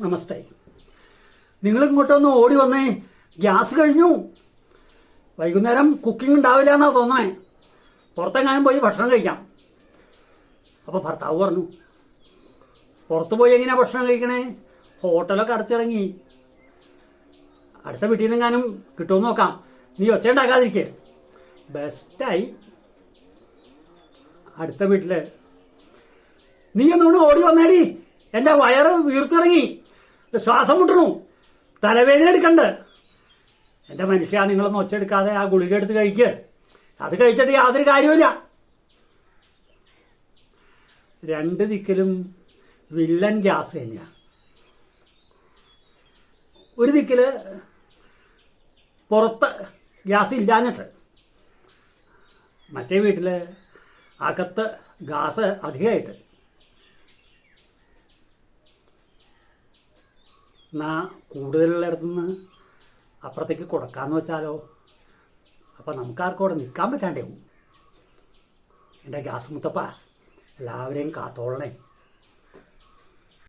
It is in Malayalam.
നമസ്തേ. നിങ്ങളിങ്ങോട്ടൊന്ന് ഓടി വന്നേ, ഗ്യാസ് കഴിഞ്ഞു. വൈകുന്നേരം കുക്കിംഗ് ഉണ്ടാവില്ല എന്നാ തോന്നണേ. പുറത്തെങ്ങാനും പോയി ഭക്ഷണം കഴിക്കാം. അപ്പോൾ ഭർത്താവ് പറഞ്ഞു, പുറത്ത് പോയി എങ്ങനെയാ ഭക്ഷണം കഴിക്കണേ? ഹോട്ടലൊക്കെ അടച്ചിറങ്ങി. അടുത്ത വീട്ടിൽ നിന്നെങ്ങാനും കിട്ടുമെന്ന് നോക്കാം. നീ ഒച്ച ഉണ്ടാക്കാതിരിക്കേ. ബെസ്റ്റായി. അടുത്ത വീട്ടിൽ നീ ഒന്നുകൂടെ ഓടി വന്നേടി. എൻ്റെ വയറ് വീർത്തിറങ്ങി, ശ്വാസം മുട്ടണു, തലവേദന എടുക്കണ്ട്. എൻ്റെ മനുഷ്യ, നിങ്ങളൊന്ന് ഒച്ചെടുക്കാതെ ആ ഗുളിക എടുത്ത് കഴിക്കുക. അത് കഴിച്ചിട്ട് യാതൊരു കാര്യമില്ല. രണ്ട് ദിക്കിലും വില്ലൻ ഗ്യാസ് തന്നെയാണ്. ഒരു ദിക്കിൽ പുറത്ത് ഗ്യാസ് ഇല്ലാഞ്ഞിട്ട്, മറ്റേ വീട്ടിൽ അകത്ത് ഗ്യാസ് അധികമായിട്ട്. എന്നാൽ കൂടുതലുള്ളിടത്തുനിന്ന് അപ്പുറത്തേക്ക് കൊടുക്കാമെന്ന് വെച്ചാലോ? അപ്പം നമുക്കാർക്കും അവിടെ നിൽക്കാൻ പറ്റാണ്ടാവും. എൻ്റെ ഗ്യാസ് മുത്തപ്പ എല്ലാവരെയും കാത്തോളണേ.